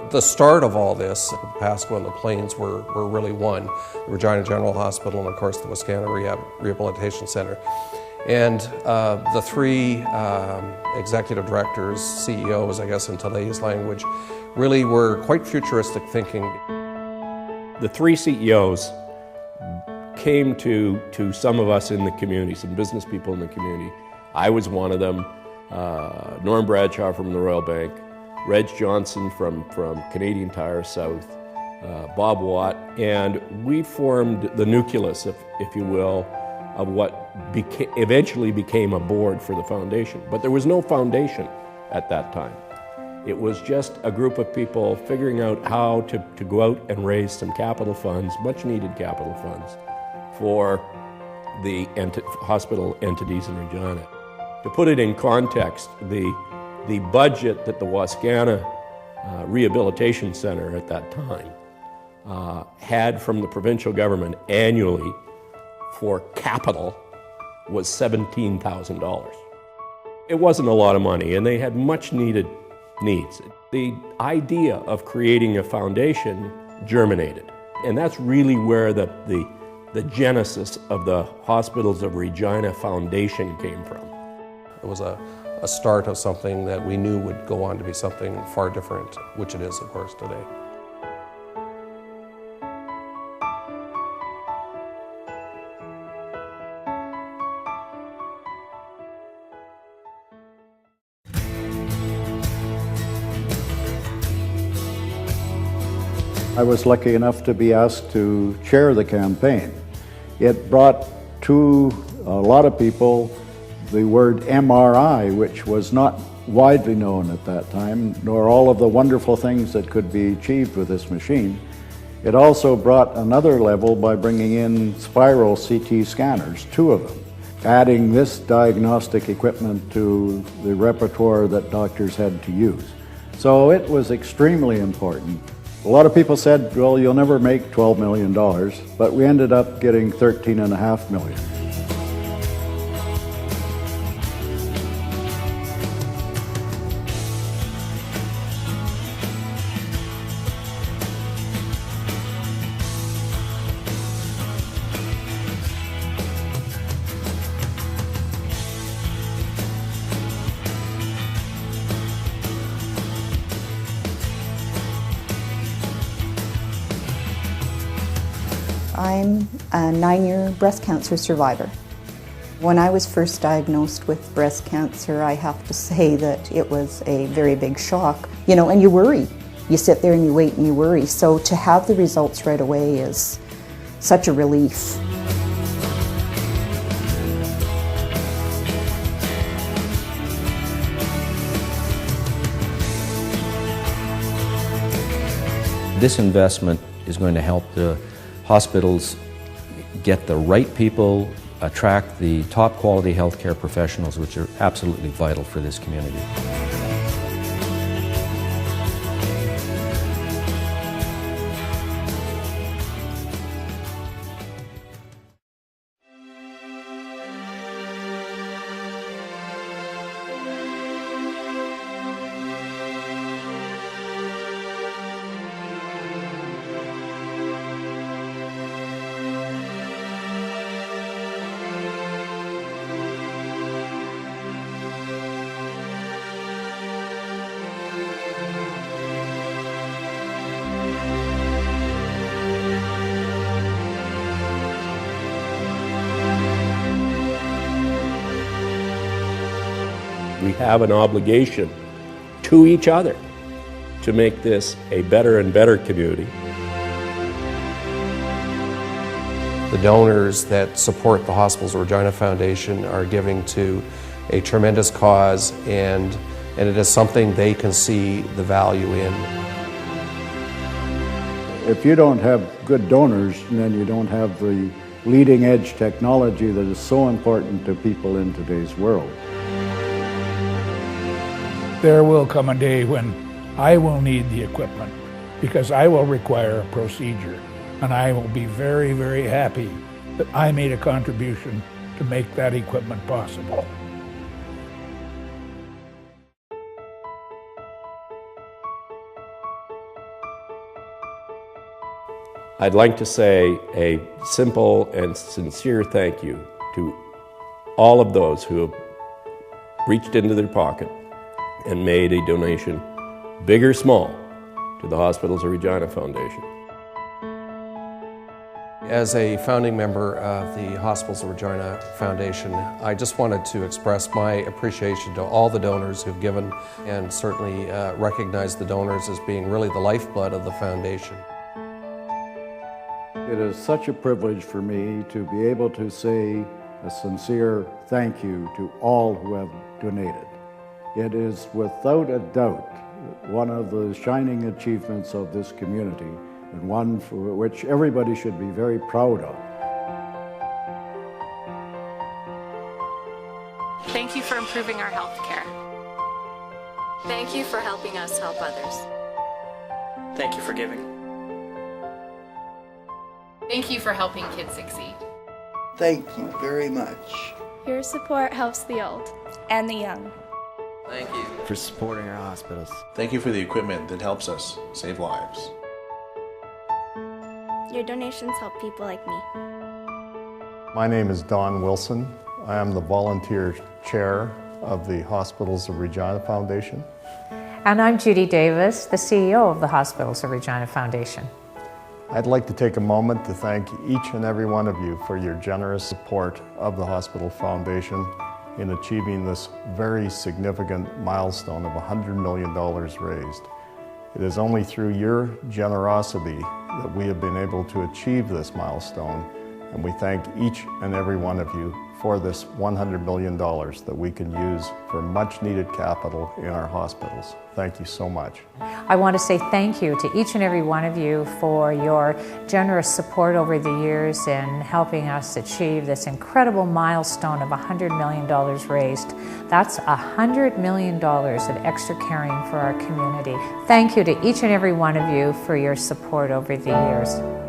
The start of all this, Pasco and the Plains were really one. The Regina General Hospital and of course the Wascana Rehabilitation Center. And the three executive directors, CEOs, I guess in today's language, really were quite futuristic thinking. The three CEOs came to some of us in the community, some business people in the community. I was one of them, Norm Bradshaw from the Royal Bank, Reg Johnson from Canadian Tire South, Bob Watt, and we formed the nucleus, if you will, of what eventually became a board for the foundation. But there was no foundation at that time. It was just a group of people figuring out how to go out and raise some capital funds, much needed capital funds, for the hospital entities in Regina. To put it in context, the budget that the Wascana Rehabilitation Center at that time had from the provincial government annually for capital was $17,000. It wasn't a lot of money, and they had much needed needs. The idea of creating a foundation germinated, and that's really where the genesis of the Hospitals of Regina Foundation came from. It was a start of something that we knew would go on to be something far different, which it is, of course, today. I was lucky enough to be asked to chair the campaign. It brought to a lot of people the word MRI, which was not widely known at that time, nor all of the wonderful things that could be achieved with this machine. It also brought another level by bringing in spiral CT scanners, 2 of them, adding this diagnostic equipment to the repertoire that doctors had to use. So it was extremely important. A lot of people said, well, you'll never make $12 million, but we ended up getting $13.5 million. I'm a 9-year breast cancer survivor. When I was first diagnosed with breast cancer, I have to say that it was a very big shock. You know, and you worry. You sit there and you wait and you worry. So to have the results right away is such a relief. This investment is going to help the hospitals get the right people, attract the top quality healthcare professionals, which are absolutely vital for this community. We have an obligation to each other to make this a better and better community. The donors that support the Hospitals of Regina Foundation are giving to a tremendous cause, and it is something they can see the value in. If you don't have good donors, then you don't have the leading edge technology that is so important to people in today's world. There will come a day when I will need the equipment because I will require a procedure, and I will be very, very happy that I made a contribution to make that equipment possible. I'd like to say a simple and sincere thank you to all of those who have reached into their pocket and made a donation, big or small, to the Hospitals of Regina Foundation. As a founding member of the Hospitals of Regina Foundation, I just wanted to express my appreciation to all the donors who've given, and certainly recognize the donors as being really the lifeblood of the foundation. It is such a privilege for me to be able to say a sincere thank you to all who have donated. It is without a doubt one of the shining achievements of this community, and one for which everybody should be very proud of. Thank you for improving our health care. Thank you for helping us help others. Thank you for giving. Thank you for helping kids succeed. Thank you very much. Your support helps the old and the young. Thank you for supporting our hospitals. Thank you for the equipment that helps us save lives. Your donations help people like me. My name is Don Wilson. I am the volunteer chair of the Hospitals of Regina Foundation. And I'm Judy Davis, the CEO of the Hospitals of Regina Foundation. I'd like to take a moment to thank each and every one of you for your generous support of the Hospital Foundation in achieving this very significant milestone of $100 million raised. It is only through your generosity that we have been able to achieve this milestone, and we thank each and every one of you for this $100 million that we can use for much needed capital in our hospitals. Thank you so much. I want to say thank you to each and every one of you for your generous support over the years in helping us achieve this incredible milestone of $100 million raised. That's $100 million of extra caring for our community. Thank you to each and every one of you for your support over the years.